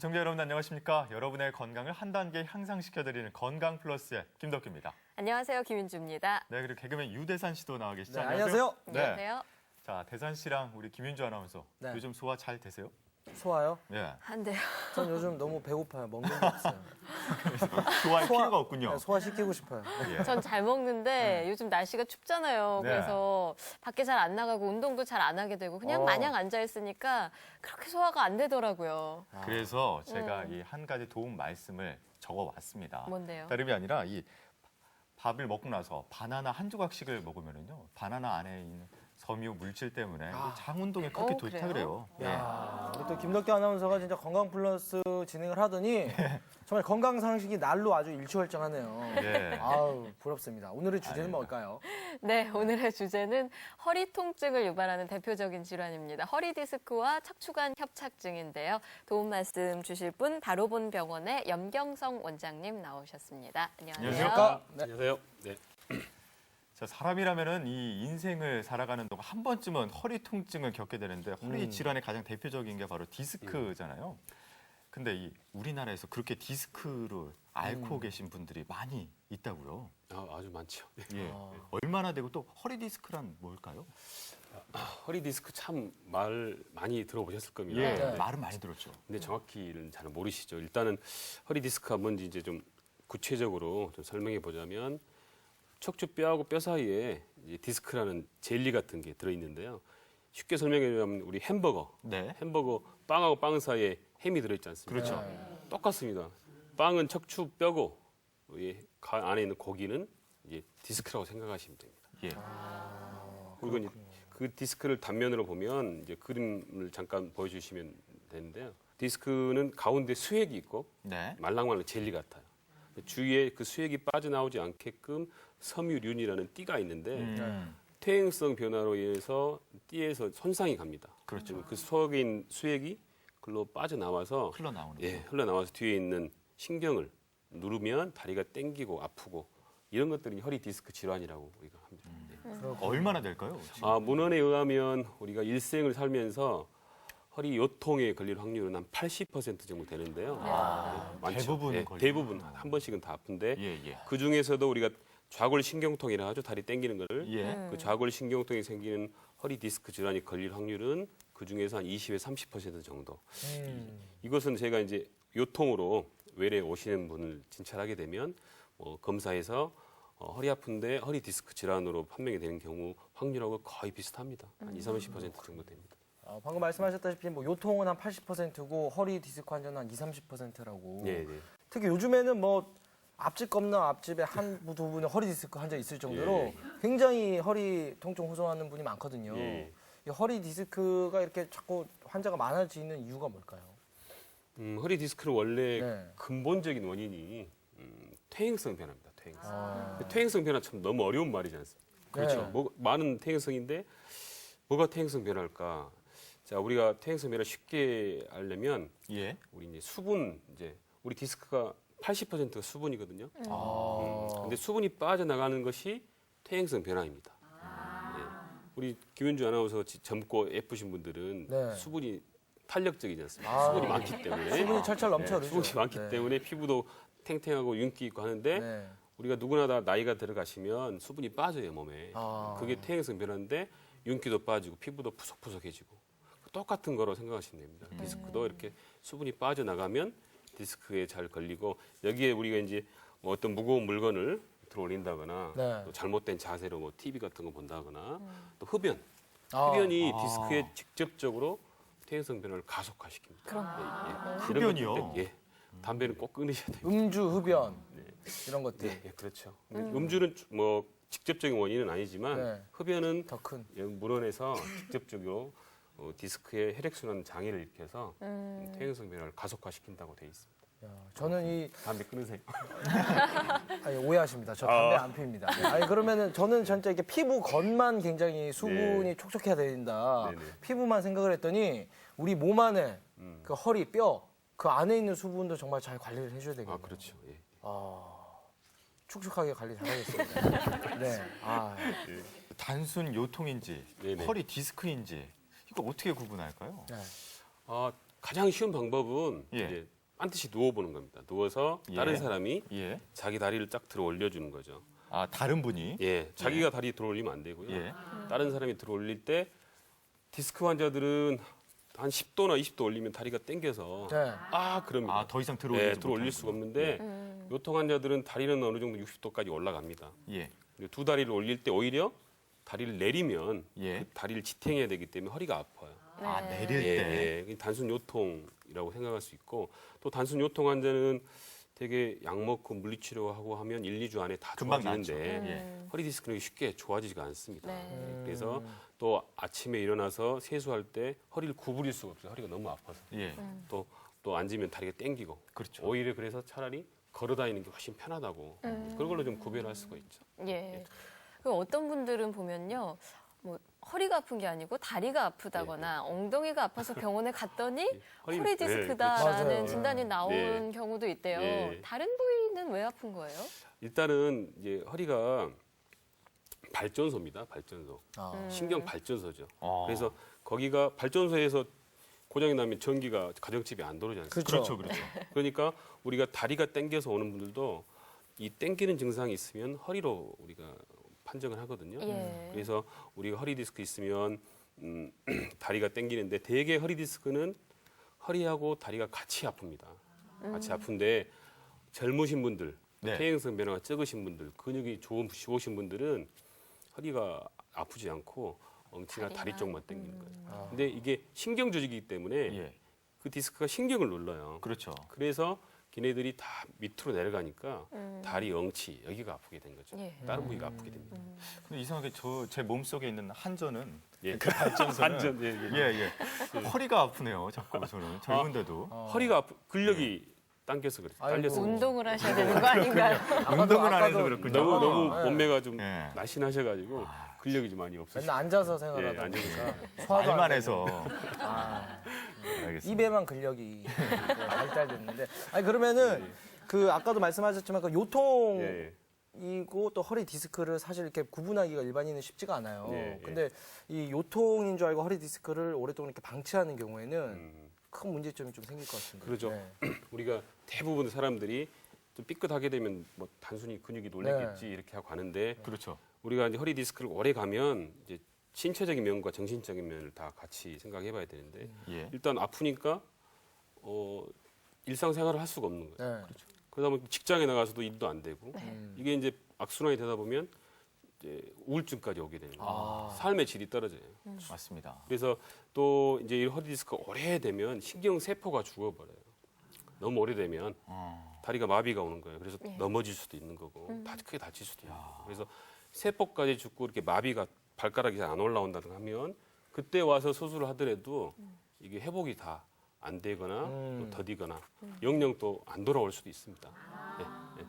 시청자 여러분 안녕하십니까? 여러분의 건강을 한 단계 향상시켜드리는 건강 플러스의 김덕규입니다. 안녕하세요, 김윤주입니다. 네, 그리고 개그맨 유대산 씨도 나와 계시죠? 네, 안녕하세요. 안녕하세요. 자, 대산 씨랑 우리 김윤주 아나운서 네. 요즘 소화 잘 되세요? 소화요? 예. 안 돼요. 전 요즘 너무 배고파요. 먹는 게 없어요. 소화할 필요가 없군요. 네, 소화시키고 싶어요. 예. 전 잘 먹는데 요즘 날씨가 춥잖아요. 네. 그래서 밖에 잘 안 나가고 운동도 잘 안 하게 되고 그냥 마냥 앉아 있으니까 그렇게 소화가 안 되더라고요. 그래서 제가 이 한 가지 도움 말씀을 적어왔습니다. 뭔데요? 다름이 아니라 이 밥을 먹고 나서 바나나 한 조각씩을 먹으면은요, 바나나 안에 있는 섬유 물질 때문에 장 운동에 그렇게 좋다 그래요. 예. 야, 우리 또 김덕기 아나운서가 진짜 건강 플러스 진행을 하더니 정말 건강 상식이 날로 아주 일취월장하네요. 예. 아우 부럽습니다. 오늘의 주제는 뭘까요? 네, 오늘의 주제는 허리 통증을 유발하는 대표적인 질환입니다. 허리 디스크와 척추관 협착증인데요. 도움 말씀 주실 분 바로본 병원의 염경성 원장님 나오셨습니다. 안녕하세요. 안녕하십니까? 네. 안녕하세요. 네. 자, 사람이라면은 이 인생을 살아가는 동안 한 번쯤은 허리 통증을 겪게 되는데 허리 질환의 가장 대표적인 게 바로 디스크잖아요. 근데 이 우리나라에서 그렇게 디스크를 앓고 계신 분들이 많이 있다고요. 아주 많죠. 네. 예. 얼마나 되고 또 허리 디스크란 뭘까요? 허리 디스크 참 말 많이 들어보셨을 겁니다. 예. 네. 말은 많이 들었죠. 근데 정확히는 잘 모르시죠. 일단은 허리 디스크가 뭔지 이제 좀 구체적으로 좀 설명해 보자면 척추뼈하고 뼈 사이에 이제 디스크라는 젤리 같은 게 들어있는데요. 쉽게 설명해 보면 우리 햄버거, 네. 햄버거 빵하고 빵 사이에 햄이 들어있지 않습니까? 그렇죠. 똑같습니다. 빵은 척추뼈고 이 안에 있는 고기는 이제 디스크라고 생각하시면 됩니다. 예. 그리고 이제 그 디스크를 단면으로 보면 이제 그림을 잠깐 보여주시면 되는데요. 디스크는 가운데 수액이 있고 네. 말랑말랑 젤리 같아요. 주위에 그 수액이 빠져나오지 않게끔 섬유륜이라는 띠가 있는데 퇴행성 변화로 인해서 띠에서 손상이 갑니다. 그렇죠. 그 속에 있는 수액이 글로 빠져나와서 흘러나오는 예, 거. 흘러나와서 뒤에 있는 신경을 누르면 다리가 땡기고 아프고 이런 것들이 허리 디스크 질환이라고 우리가 합니다. 얼마나 될까요? 지금? 문헌에 의하면 우리가 일생을 살면서 허리 요통에 걸릴 확률은 한 80% 정도 되는데요. 네, 많죠. 대부분 예, 걸리는구나. 대부분 한 번씩은 다 아픈데 예, 예. 그 중에서도 우리가 좌골신경통이라 하죠. 다리 땡기는 거를. 예. 그 좌골신경통이 생기는 허리 디스크 질환이 걸릴 확률은 그 중에서 한 20에 30% 정도. 이것은 제가 이제 요통으로 외래 오시는 분을 진찰하게 되면 검사해서 허리 아픈데 허리 디스크 질환으로 판명이 되는 경우 확률하고 거의 비슷합니다. 한 20, 30% 정도 됩니다. 방금 말씀하셨다시피 뭐 요통은 한 80%고 허리 디스크 환자는 한 20, 30%라고. 네, 네. 특히 요즘에는 뭐 앞집 건너 앞집에 한 두 분의 허리 디스크 환자 있을 정도로 예. 굉장히 허리 통증 호소하는 분이 많거든요. 예. 이 허리 디스크가 이렇게 자꾸 환자가 많아지는 이유가 뭘까요? 허리 디스크는 원래 네. 근본적인 원인이 퇴행성 변화입니다. 퇴행성. 퇴행성 변화 참 너무 어려운 말이지 않습니까? 그렇죠. 네. 많은 퇴행성인데 뭐가 퇴행성 변화일까? 자, 우리가 퇴행성 변화 쉽게 알려면 예. 우리 이제 수분 우리 디스크가 80%가 수분이거든요. 근데 수분이 빠져나가는 것이 퇴행성 변화입니다. 예. 우리 김윤주 아나운서 젊고 예쁘신 분들은 네. 수분이 탄력적이지 않습니까? 수분이 많기 때문에 수분이 철철 넘쳐 흐르죠. 수분이 많기 네. 때문에 피부도 탱탱하고 윤기 있고 하는데 네. 우리가 누구나 다 나이가 들어가시면 수분이 빠져요 몸에. 그게 퇴행성 변화인데 윤기도 빠지고 피부도 푸석푸석해지고 똑같은 거로 생각하시면 됩니다. 디스크도 이렇게 수분이 빠져나가면 디스크에 잘 걸리고 여기에 우리가 이제 뭐 어떤 무거운 물건을 들어올린다거나 네. 또 잘못된 자세로 뭐 TV 같은 거 본다거나 또 흡연이 디스크에 직접적으로 퇴행성 변화를 가속화시킵니다. 흡연이요? 예. 담배는 꼭 끊으셔야 돼요. 음주, 흡연 이런 것들 네, 예, 그렇죠. 근데 음주는 뭐 직접적인 원인은 아니지만 네. 흡연은 더 큰. 물원에서 직접적으로 디스크의 혈액순환 장애를 일으켜서 퇴행성 변화를 가속화시킨다고 되어 있습니다. 저는 이 담배 끊으세요. 아니, 오해하십니다. 저 담배 안 피웁니다. 네. 아니 그러면은 저는 진짜 이렇게 피부 겉만 굉장히 수분이 네. 촉촉해야 된다. 네네. 피부만 생각을 했더니 우리 몸 안에 그 허리, 뼈 그 안에 있는 수분도 정말 잘 관리를 해줘야 되겠네요. 그렇죠. 예. 축축하게 관리 잘하겠습니다. 네. 단순 요통인지 네네. 허리 디스크인지 이거 어떻게 구분할까요? 네. 가장 쉬운 방법은 예. 이제 반드시 누워보는 겁니다. 누워서 다른 예. 사람이 예. 자기 다리를 쫙 들어 올려주는 거죠. 아, 다른 분이? 예, 자기가 다리 들어 올리면 안 되고요. 예. 다른 사람이 들어 올릴 때 디스크 환자들은 한 10도나 20도 올리면 다리가 당겨서 네. 그럽니다. 아, 더 이상 들어 올릴 수가 없는데 요통 환자들은 다리는 어느 정도 60도까지 올라갑니다. 예. 근데 두 다리를 올릴 때 오히려 다리를 내리면 예. 그 다리를 지탱해야 되기 때문에 허리가 아파요. 아, 네. 내릴 때. 예, 단순 요통이라고 생각할 수 있고 또 단순 요통 환자는 되게 약 먹고 물리치료하고 하면 1, 2주 안에 다 금방 좋아지는데 낫죠. 예. 허리 디스크는 쉽게 좋아지지가 않습니다. 네. 그래서 또 아침에 일어나서 세수할 때 허리를 구부릴 수가 없어요. 허리가 너무 아파서. 예. 또 앉으면 다리가 땡기고. 그렇죠. 오히려 그래서 차라리 걸어 다니는 게 훨씬 편하다고. 그런 걸로 좀 구별할 수가 있죠. 예. 그 어떤 분들은 보면요. 뭐 허리가 아픈 게 아니고 다리가 아프다거나 엉덩이가 아파서 병원에 갔더니 허리 네, 디스크다라는 맞아요. 진단이 나온 경우도 있대요. 네. 다른 부위는 왜 아픈 거예요? 일단은 이제 허리가 발전소입니다. 발전소. 아. 신경 발전소죠. 아. 그래서 거기가 발전소에서 고장이 나면 전기가 가정집에 안 들어오지 않습니까? 그렇죠, 그렇죠. 그러니까 우리가 다리가 땡겨서 오는 분들도 이 땡기는 증상이 있으면 허리로 우리가 판정을 하거든요. 예. 그래서 우리가 허리 디스크 있으면 다리가 땡기는데 대개 허리 디스크는 허리하고 다리가 같이 아픕니다. 같이 아픈데 젊으신 분들, 네. 퇴행성 변화가 적으신 분들, 근육이 좋으신 분들은 허리가 아프지 않고 엉치나 다리 다리만. 쪽만 땡기는 거예요. 근데 이게 신경 조직이기 때문에 예. 그 디스크가 신경을 눌러요. 그렇죠. 그래서 걔네들이 다 밑으로 내려가니까 다리, 엉치 여기가 아프게 된 거죠. 예. 다른 부위가 아프게 됩니다. 근데 이상하게 제 몸속에 있는 한전은 예. 그 발전소는 완전 예. 허리가 아프네요. 자꾸 저는 젊은데도 허리가 근력이 당겨서 그래요. 아이고. 딸려서. 운동을 하셔야 되는 거 아닌가요? 운동을 안 해서 아까도 그렇군요. 너무 네. 몸매가 좀 예. 날씬하셔가지고 근력이 좀 많이 없으시죠. 맨날 앉아서 예, 생활하다 앉아서. 보니까 소화도 안 말만 되고. 해서. 아, 알겠습니다. 입에만 근력이 발달됐는데. 아니 그러면은 그 아까도 말씀하셨지만 그 요통 예, 이고 또 허리 디스크를 사실 이렇게 구분하기가 일반인은 쉽지가 않아요. 예, 예. 근데 이 요통인 줄 알고 허리 디스크를 오랫동안 이렇게 방치하는 경우에는 큰 문제점이 좀 생길 것 같습니다. 그러죠. 네. 우리가 대부분 사람들이 좀 삐끗하게 되면 뭐 단순히 근육이 놀랬겠지 이렇게 하고 가는데 그렇죠. 우리가 이제 허리 디스크를 오래 가면 이제 신체적인 면과 정신적인 면을 다 같이 생각해봐야 되는데 예. 일단 아프니까 일상생활을 할 수가 없는 거예요. 네. 그러다 보면 직장에 나가서도 일도 안 되고 음. 이게 이제 악순환이 되다 보면 이제 우울증까지 오게 되는 거예요. 아. 삶의 질이 떨어져요. 맞습니다. 그래서 또 이제 이 허리 디스크가 오래되면 신경 세포가 죽어버려요. 너무 오래되면 다리가 마비가 오는 거예요. 그래서 넘어질 수도 있는 거고 크게 다칠 수도 있는 거고. 그래서 세포까지 죽고 이렇게 마비가 발가락이 잘 안 올라온다든가 하면 그때 와서 수술을 하더라도 이게 회복이 다 안 되거나 또 더디거나 영영 또 안 돌아올 수도 있습니다. 예, 예.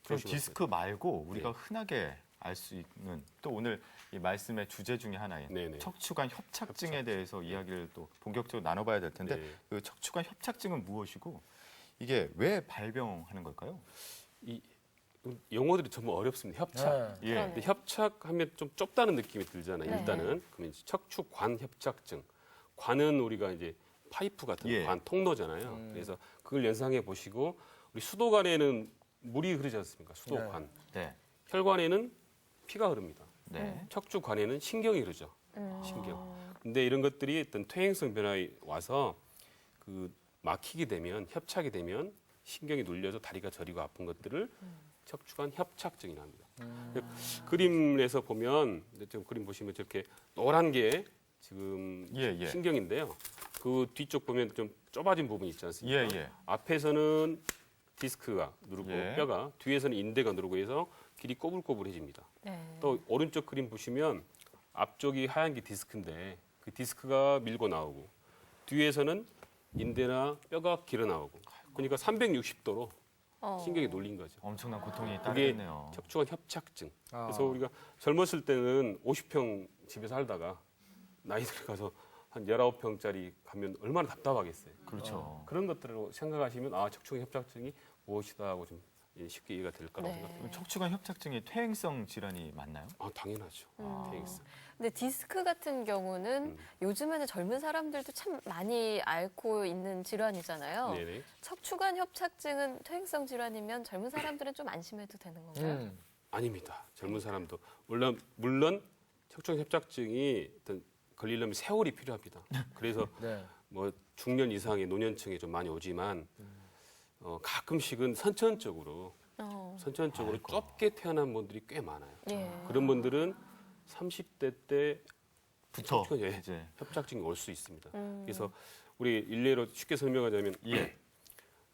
그럼 조심하세요. 디스크 말고 우리가 네. 흔하게 알 수 있는 또 오늘 이 말씀의 주제 중에 하나인 네네. 척추관 협착증에 대해서 이야기를 또 본격적으로 나눠봐야 될 텐데 네. 그 척추관 협착증은 무엇이고 이게 왜 발병하는 걸까요? 이 용어들이 정말 어렵습니다. 협착. 네. 예. 그러네. 근데 협착하면 좀 좁다는 느낌이 들잖아요. 네. 일단은 그러면 이제 척추관 협착증. 관은 우리가 이제 파이프 같은 예. 관 통로잖아요. 그래서 그걸 연상해 보시고 우리 수도관에는 물이 흐르지 않습니까? 수도관. 네. 혈관에는 피가 흐릅니다. 네. 척추관에는 신경이 흐르죠. 신경. 근데 이런 것들이 어떤 퇴행성 변화에 와서 그 막히게 되면 협착이 되면 신경이 눌려서 다리가 저리고 아픈 것들을 척추관 협착증이라 합니다. 그림에서 보면 좀 그림 보시면 저렇게 노란 게 지금 예, 예. 신경인데요. 그 뒤쪽 보면 좀 좁아진 부분이 있지 않습니까? 예, 예. 앞에서는 디스크가 누르고 예. 뼈가 뒤에서는 인대가 누르고 해서 길이 꼬불꼬불해집니다. 네. 또 오른쪽 그림 보시면 앞쪽이 하얀 게 디스크인데 그 디스크가 밀고 나오고 뒤에서는 인대나 뼈가 길어 나오고 그러니까 360도로 신경이 눌린 거죠. 엄청난 고통이 그게 따르겠네요. 척추관 협착증. 아. 그래서 우리가 젊었을 때는 50평 집에 살다가 나이 들어가서 한 19평짜리 가면 얼마나 답답하겠어요. 그렇죠. 그런 것들을 생각하시면 척추관 협착증이 무엇이다 하고 좀 쉽게 이해가 될 거라고 네. 생각합니다. 척추관 협착증이 퇴행성 질환이 맞나요? 아, 당연하죠. 퇴행성. 근데 디스크 같은 경우는 요즘에는 젊은 사람들도 참 많이 앓고 있는 질환이잖아요. 네네. 척추관 협착증은 퇴행성 질환이면 젊은 사람들은 좀 안심해도 되는 건가요? 아닙니다. 젊은 사람도 물론 척추관 협착증이 어떤 걸리려면 세월이 필요합니다. 그래서 네. 뭐 중년 이상의 노년층에 좀 많이 오지만 가끔씩은 선천적으로 좁게 태어난 분들이 꽤 많아요. 예. 그런 분들은 30대 때 부터 척추관 이제 협착증이 올 수 있습니다. 그래서 우리 일례로 쉽게 설명하자면 예.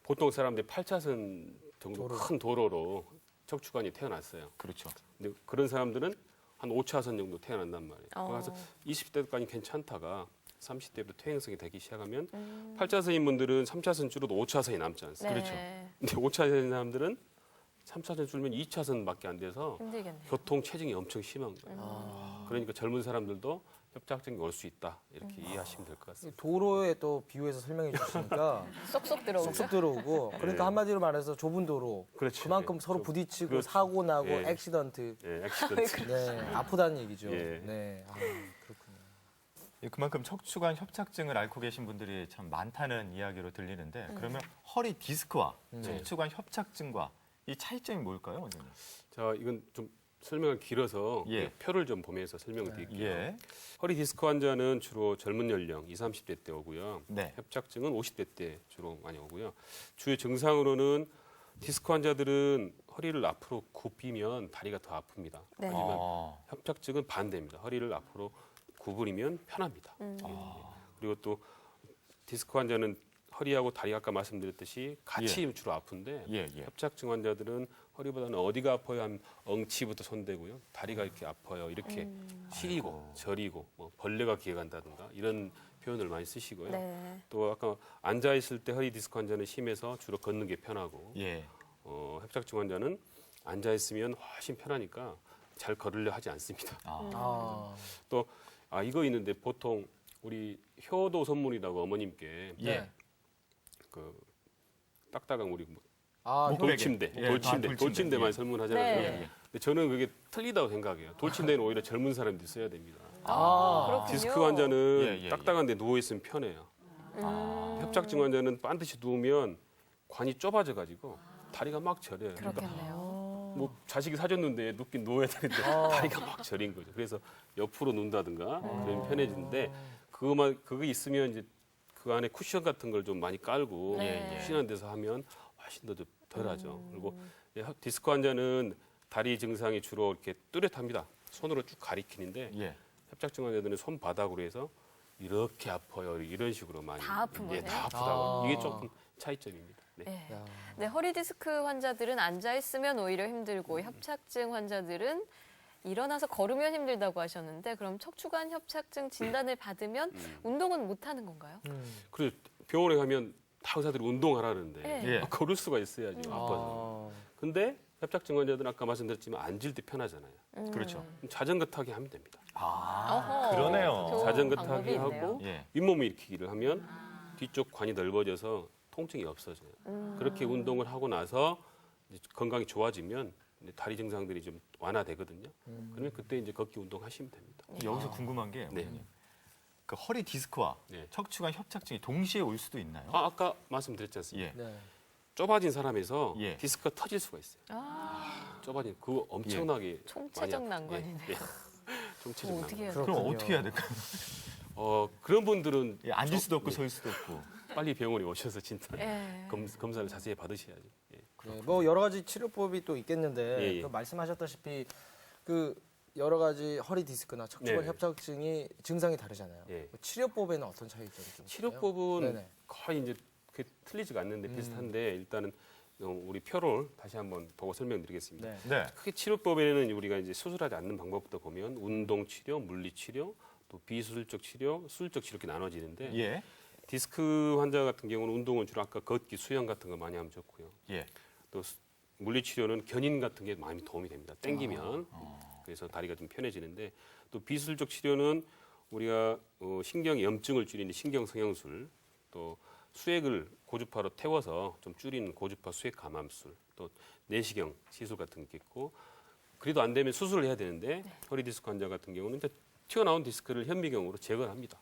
보통 사람들이 8차선 정도 큰 도로로 척추관이 태어났어요. 그렇죠. 근데 그런 사람들은 한 5차선 정도 태어난단 말이에요. 어. 그래서 20대까지 괜찮다가 30대부터 퇴행성이 되기 시작하면 8차선인 분들은 3차선 줄어도 5차선이 남지 않습니까? 그렇죠. 네. 근데 5차선인 사람들은 3차선 줄면 2차선밖에 안 돼서 힘들겠네요. 교통 체증이 엄청 심한 거예요. 그러니까 젊은 사람들도 협착증이 올 수 있다. 이렇게 이해하시면 될 것 같습니다. 도로에 또 비유해서 설명해 주시니까 쏙쏙 들어오죠. 쏙쏙 들어오고 그러니까 한마디로 말해서 좁은 도로 그렇죠. 그만큼 예. 서로 좀- 부딪히고 그렇죠. 사고 나고 예. 액시던트 예, 액시던트. 네 아프다는 얘기죠. 예. 네 그렇군요. 예, 그만큼 척추관 협착증을 앓고 계신 분들이 참 많다는 이야기로 들리는데 그러면 허리 디스크와 척추관 협착증과 이 차이점이 뭘까요, 원장님? 자, 이건 좀 설명이 길어서 예. 표를 좀 보면서 설명을 드릴게요. 예. 허리 디스크 환자는 주로 젊은 연령 20, 30대 때 오고요. 네. 협착증은 50대 때 주로 많이 오고요. 주요 증상으로는 디스크 환자들은 허리를 앞으로 굽히면 다리가 더 아픕니다. 네. 하지만 아, 협착증은 반대입니다. 허리를 앞으로 구부리면 편합니다. 그리고 또 디스크 환자는 허리하고 다리 아까 말씀드렸듯이 같이 주로 아픈데 예, 예. 협착증 환자들은 허리보다는 어디가 아파요? 하면 엉치부터 손대고요. 다리가 이렇게 아파요. 이렇게 시리고 저리고 뭐 벌레가 기어간다든가 이런 표현을 많이 쓰시고요. 네. 또 아까 앉아 있을 때 허리 디스크 환자는 심해서 주로 걷는 게 편하고 예. 협착증 환자는 앉아 있으면 훨씬 편하니까 잘 걸으려 하지 않습니다. 아, 또 이거 있는데 보통 우리 효도 선물이라고 어머님께 예. 그 딱딱한 우리 뭐 목베개. 돌침대, 예, 돌침대, 돌침대만 예. 설문하잖아요. 네. 근데 저는 그게 틀리다고 생각해요. 돌침대는 오히려 젊은 사람들이 써야 됩니다. 그렇군요. 디스크 환자는 예, 예, 딱딱한데 누워 있으면 편해요. 협착증 환자는 반드시 누우면 관이 좁아져 가지고 다리가 막 저려요. 그러니까 그렇겠네요. 뭐 자식이 사줬는데 눕긴 누워야 되는데 다리가 막 저린 거죠. 그래서 옆으로 눕는다든가 그러면 편해지는데 그거 있으면 이제 그 안에 쿠션 같은 걸 좀 많이 깔고 네. 푹신한 데서 하면 훨씬 더 덜하죠. 그리고 디스크 환자는 다리 증상이 주로 이렇게 뚜렷합니다. 손으로 쭉 가리키는데 예. 협착증 환자들은 손바닥으로 해서 이렇게 아파요. 이런 식으로 많이 다 아픈 예, 거네요? 다 아프다고. 이게 조금 차이점입니다. 네. 네. 네, 허리 디스크 환자들은 앉아 있으면 오히려 힘들고 협착증 환자들은 일어나서 걸으면 힘들다고 하셨는데 그럼 척추관 협착증 진단을 받으면 운동은 못 하는 건가요? 그리고 병원에 가면 다 의사들이 운동하라는데 네. 예. 걸을 수가 있어야죠. 아파서. 근데 협착증 환자들은 아까 말씀드렸지만 앉을 때 편하잖아요. 그렇죠. 그럼 자전거 타기 하면 됩니다. 아, 어허, 그러네요. 좋은 자전거 방법이 타기 있네요. 하고 예. 윗몸 일으키기를 하면 뒤쪽 관이 넓어져서 통증이 없어져요. 그렇게 운동을 하고 나서 이제 건강이 좋아지면 이제 다리 증상들이 좀 완화되거든요. 그러면 그때 이제 걷기 운동 하시면 됩니다. 여기서 궁금한 게 네. 원장님. 그 허리 디스크와 네. 척추관 협착증이 동시에 올 수도 있나요? 아까 말씀드렸지 않습니까? 예. 네. 좁아진 사람에서 예. 디스크가 터질 수가 있어요. 좁아진 그거 엄청나게 총체적 많이 아프죠. 난관이네요. 예. 총체적 어떻게 난관. 해야 그럼 그렇군요. 어떻게 해야 될까요? 그런 분들은 예, 앉을 수도 없고 설 수도 없고. 빨리 병원에 오셔서 진짜 예. 검사를 자세히 받으셔야죠. 예. 네, 뭐 여러 가지 치료법이 또 있겠는데 예, 예. 그 말씀하셨다시피 그 여러 가지 허리 디스크나 척추관 네. 협착증이 증상이 다르잖아요. 예. 그 치료법에는 어떤 차이점이 좀 있나요? 치료법은 네네. 거의 이제 그게 틀리지가 않는데 비슷한데 일단은 우리 표를 다시 한번 보고 설명드리겠습니다. 네. 네. 크게 치료법에는 우리가 이제 수술하지 않는 방법부터 보면 운동 치료, 물리 치료, 또 비수술적 치료, 수술적 치료 이렇게 나눠지는데 예. 디스크 환자 같은 경우는 운동은 주로 아까 걷기, 수영 같은 거 많이 하면 좋고요. 예. 또 물리 치료는 견인 같은 게 많이 도움이 됩니다. 땡기면 그래서 다리가 좀 편해지는데 또 비수술적 치료는 우리가 신경 염증을 줄이는 신경 성형술 또 수액을 고주파로 태워서 좀 줄이는 고주파 수액 감암술, 또 내시경 시술 같은 게 있고, 그래도 안 되면 수술을 해야 되는데 허리 디스크 환자 같은 경우는 일단 튀어나온 디스크를 현미경으로 제거를 합니다.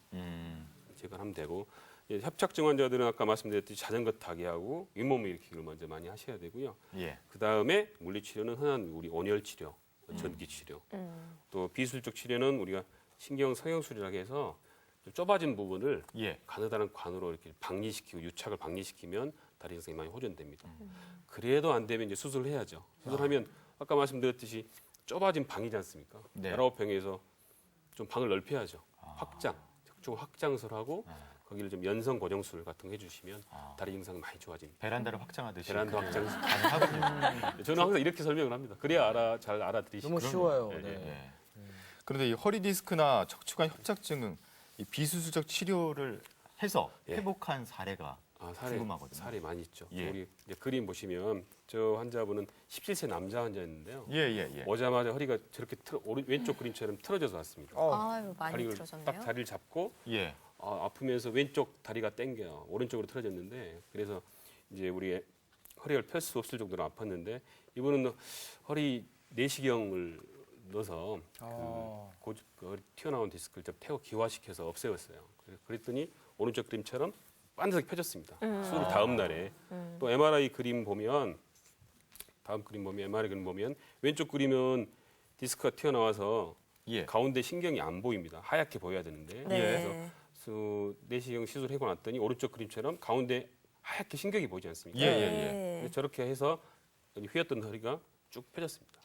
제거하면 되고, 협착증 환자들은 아까 말씀드렸듯이 자전거 타기 하고 윗몸 일으키기를 먼저 많이 하셔야 되고요. 예. 그 다음에 물리치료는 흔한 우리 온열 치료, 전기 치료, 또 비술적 치료는 우리가 신경 성형술이라고 해서 좀 좁아진 부분을 예. 가느다란 관으로 이렇게 박리시키고 유착을 박리시키면 다리 형성이 많이 호전됩니다. 그래도 안 되면 이제 수술을 해야죠. 수술하면 아까 말씀드렸듯이 좁아진 방이지 않습니까? 네. 19평에서 좀 방을 넓혀야죠. 확장, 척추 확장술 하고 거기를 좀 연성 고정술 같은 거 해주시면 다리 형성이 많이 좋아집니다. 베란다를 확장하듯이. 베란다 그게 확장. 가능하거든요. 저는 항상 이렇게 설명을 합니다. 그래야 잘 알아들이시고. 너무 쉬워요. 예, 네. 예. 그런데 이 허리 디스크나 척추관 협착증은 이 비수술적 치료를 해서 예. 회복한 사례가 궁금하거든요. 살이 많이 있죠. 예. 우리 이제 그림 보시면 저 환자분은 17세 남자 환자였는데요. 예. 오자마자 허리가 저렇게 왼쪽 그림처럼 틀어져서 왔습니다. 아유, 많이 다리를 들어졌네요. 딱 다리를 잡고 예. 아프면서 왼쪽 다리가 당겨요. 오른쪽으로 틀어졌는데 그래서 이제 우리 허리를 펼 수 없을 정도로 아팠는데 이분은 허리 내시경을 넣어서 그 튀어나온 디스크를 좀 태워 기화시켜서 없애었어요. 그랬더니 오른쪽 그림처럼 반드시 펴졌습니다. 수술 다음 날에 또 MRI 그림 보면 MRI 그림 보면 왼쪽 그림은 디스크가 튀어나와서 예. 가운데 신경이 안 보입니다. 하얗게 보여야 되는데 네. 그래서 내시경 시술하고 났더니 오른쪽 그림처럼 가운데 하얗게 신경이 보이지 않습니까? 예. 근데 저렇게 해서 휘었던 허리가 쭉 펴졌습니다.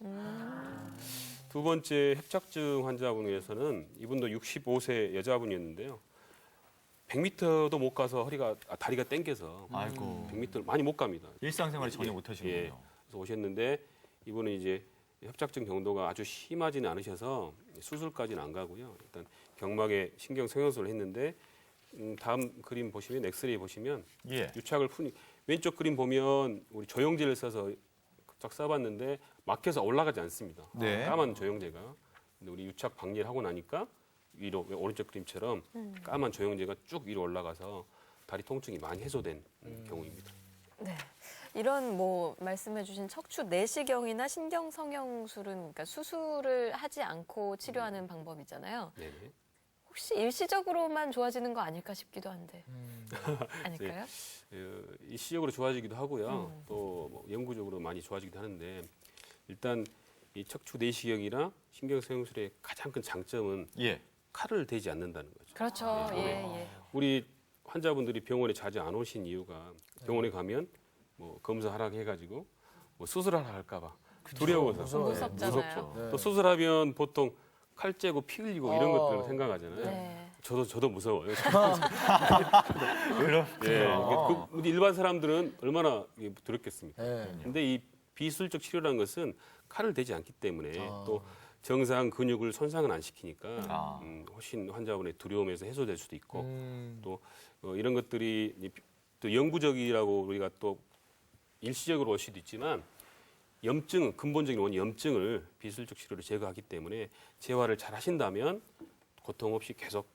두 번째 협착증 환자분 위해서는 이분도 65세 여자분이었는데요. 100m도 못 가서 다리가 땡겨서 아이고. 100m를 많이 못 갑니다. 일상생활을 전혀 못 예. 하시는군요. 그래서 오셨는데 이분은 이제 협착증 정도가 아주 심하지는 않으셔서 수술까지는 안 가고요. 일단 경막에 신경 성형술을 했는데 다음 그림 보시면 엑스레이 보시면 예. 유착을 왼쪽 그림 보면 우리 조영제를 써서 쫙 써봤는데 막혀서 올라가지 않습니다. 네. 까만 조영제가. 근데 우리 유착 박리를 하고 나니까 위로 오른쪽 그림처럼 까만 조영제가 쭉 위로 올라가서 다리 통증이 많이 해소된 경우입니다. 네. 이런 말씀해주신 척추 내시경이나 신경 성형술은 그러니까 수술을 하지 않고 치료하는 방법이잖아요. 네네. 혹시 일시적으로만 좋아지는 거 아닐까 싶기도 한데 아닐까요? 일시적으로 좋아지기도 하고요. 또뭐 영구적으로 많이 좋아지기도 하는데 일단 이 척추 내시경이나 신경 성형술의 가장 큰 장점은 예. 칼을 대지 않는다는 거죠. 그렇죠. 네. 예. 우리 환자분들이 병원에 자주 안 오신 이유가 병원에 가면 뭐 검사하라고 해가지고 뭐 수술하라 할까봐 두려워서 무섭잖아요. 무섭죠. 네. 또 수술하면 보통 칼 째고 피 흘리고 이런 것들을 생각하잖아요. 네. 저도 무서워요. 그렇군요. 우리 일반 사람들은 얼마나 두렵겠습니까? 네. 근데 이 비술적 치료라는 것은 칼을 대지 않기 때문에 또 정상 근육을 손상은 안 시키니까 훨씬 환자분의 두려움에서 해소될 수도 있고 또 이런 것들이 또 영구적이라고 우리가 또 일시적으로 올 수도 있지만 근본적인 원인 염증을 비술적 치료로 제거하기 때문에 재활을 잘 하신다면 고통 없이 계속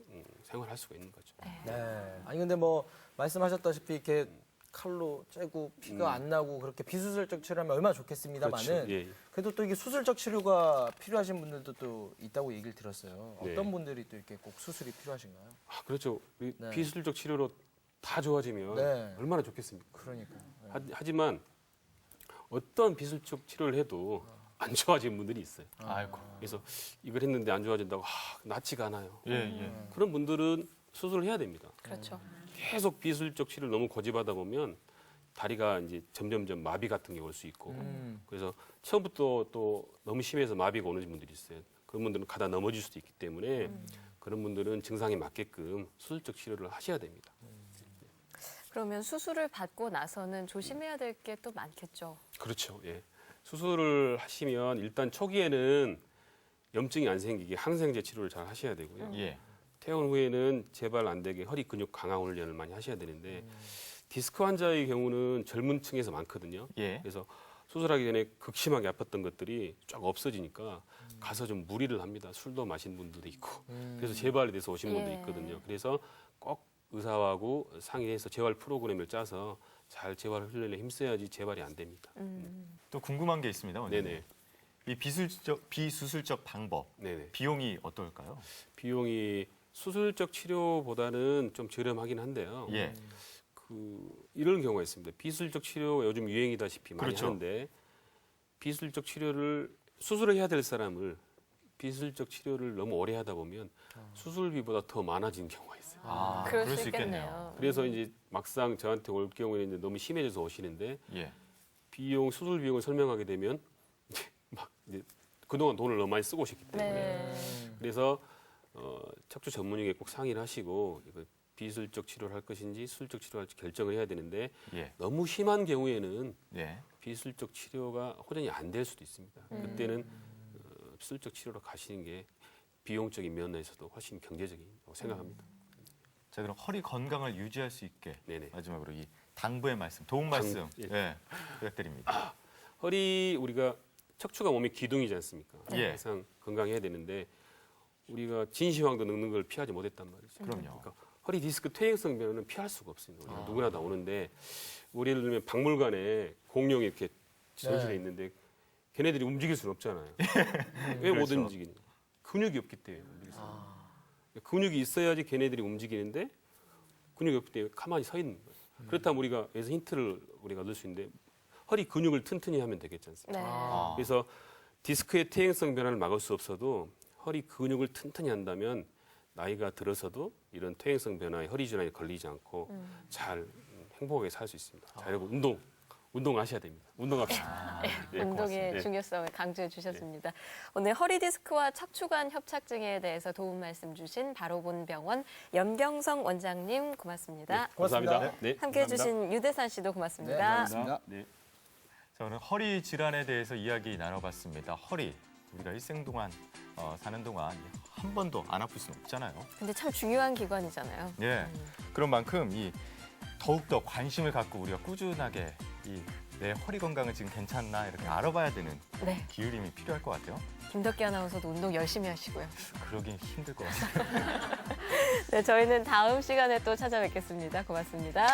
생활할 수가 있는 거죠. 네. 아니 근데 말씀하셨다시피 이렇게 칼로 째고 피가 안 나고 그렇게 비수술적 치료하면 얼마나 좋겠습니다만은 그렇죠. 예. 그래도 또 이게 수술적 치료가 필요하신 분들도 또 있다고 얘기를 들었어요. 네. 어떤 분들이 또 이렇게 꼭 수술이 필요하신가요? 그렇죠. 우리 네. 비술적 치료로 다 좋아지면 네. 얼마나 좋겠습니까? 그러니까. 하지만 어떤 비술적 치료를 해도 안 좋아지는 분들이 있어요. 아이고. 그래서 이걸 했는데 안 좋아진다고 낫지가 않아요. 예. 그런 분들은 수술을 해야 됩니다. 그렇죠. 계속 비술적 치료를 너무 고집하다 보면 다리가 이제 점점점 마비 같은 게 올 수 있고 그래서 처음부터 또 너무 심해서 마비가 오는 분들이 있어요. 그런 분들은 가다 넘어질 수도 있기 때문에 그런 분들은 증상에 맞게끔 수술적 치료를 하셔야 됩니다. 그러면 수술을 받고 나서는 조심해야 될 게 또 많겠죠. 그렇죠. 예. 수술을 하시면 일단 초기에는 염증이 안 생기게 항생제 치료를 잘 하셔야 되고요. 예. 퇴원 후에는 재발 안 되게 허리 근육 강화 훈련을 많이 하셔야 되는데 디스크 환자의 경우는 젊은 층에서 많거든요. 예. 그래서 수술하기 전에 극심하게 아팠던 것들이 쫙 없어지니까 가서 좀 무리를 합니다. 술도 마신 분들도 있고 그래서 재발이 돼서 오신 분도 예. 있거든요. 그래서 꼭 의사하고 상의해서 재활 프로그램을 짜서 잘 재활 훈련에 힘써야지 재활이 안 됩니다. 또 궁금한 게 있습니다. 원장님. 네네. 이 비수술적 방법, 네네. 비용이 어떨까요? 비용이 수술적 치료보다는 좀 저렴하긴 한데요. 예. 이런 경우가 있습니다. 비수술적 치료 요즘 유행이다시피 많이 그렇죠. 하는데 비수술적 치료를 수술을 해야 될 사람을 비수술적 치료를 너무 오래 하다 보면 수술비보다 더 많아지는 경우가 있어요. 아, 그럴 수 있겠네요. 그래서 이제 막상 저한테 올 경우에는 이제 너무 심해져서 오시는데 예. 수술 비용을 설명하게 되면 이제 막 이제 그동안 돈을 너무 많이 쓰고 오셨기 때문에 네. 그래서 척추 전문의에게 꼭 상의를 하시고 이거 비수술적 치료를 할 것인지 수술적 치료를 할지 결정을 해야 되는데 예. 너무 심한 경우에는 예. 비수술적 치료가 호전이 안 될 수도 있습니다. 그때는 수술적 치료로 가시는 게 비용적인 면에서도 훨씬 경제적이라고 생각합니다. 자, 그럼 허리 건강을 유지할 수 있게 네네. 마지막으로 이 당부의 말씀, 도움 말씀 예. 예. 부탁드립니다. 허리 우리가 척추가 몸의 기둥이지 않습니까? 예. 항상 건강해야 되는데 우리가 진시황도 늙는 걸 피하지 못했단 말이죠. 그럼요. 그러니까 허리 디스크 퇴행성 변화는 피할 수가 없습니다. 우리가 누구나 다 오는데 우리 예를 들면 박물관에 공룡이 이렇게 전시돼 네. 있는데 걔네들이 움직일 수는 없잖아요. 왜 못 그렇죠. 움직이냐? 근육이 없기 때문에 움직일 수 없는 거예요. 근육이 있어야지 걔네들이 움직이는데 근육이 없기 때문에 가만히 서 있는 거예요. 그렇다면 우리가 여기서 힌트를 우리가 얻을 수 있는데 허리 근육을 튼튼히 하면 되겠지 않습니까? 네. 아. 그래서 디스크의 퇴행성 변화를 막을 수 없어도 허리 근육을 튼튼히 한다면 나이가 들어서도 이런 퇴행성 변화에 허리 질환에 걸리지 않고 잘 행복하게 살 수 있습니다. 자, 여러분 운동하셔야 됩니다. 운동합시다. 네, 운동의 고맙습니다. 네. 중요성을 강조해 주셨습니다. 오늘 허리 디스크와 척추관 협착증에 대해서 도움 말씀 주신 바로본 병원 염경성 원장님 고맙습니다. 고맙습니다. 감사합니다. 네. 함께해 주신 유대산 씨도 고맙습니다. 네, 고맙습니다. 네. 자, 오늘 허리 질환에 대해서 이야기 나눠봤습니다. 허리 우리가 일생 동안 사는 동안 한 번도 안 아플 수는 없잖아요. 근데 참 중요한 기관이잖아요. 예. 그런 만큼 이 더욱더 관심을 갖고 우리가 꾸준하게 이 내 허리 건강은 지금 괜찮나 이렇게 알아봐야 되는 네. 기울임이 필요할 것 같아요. 김덕기 아나운서도 운동 열심히 하시고요. 그러긴 힘들 것 같아요. 네, 저희는 다음 시간에 또 찾아뵙겠습니다. 고맙습니다.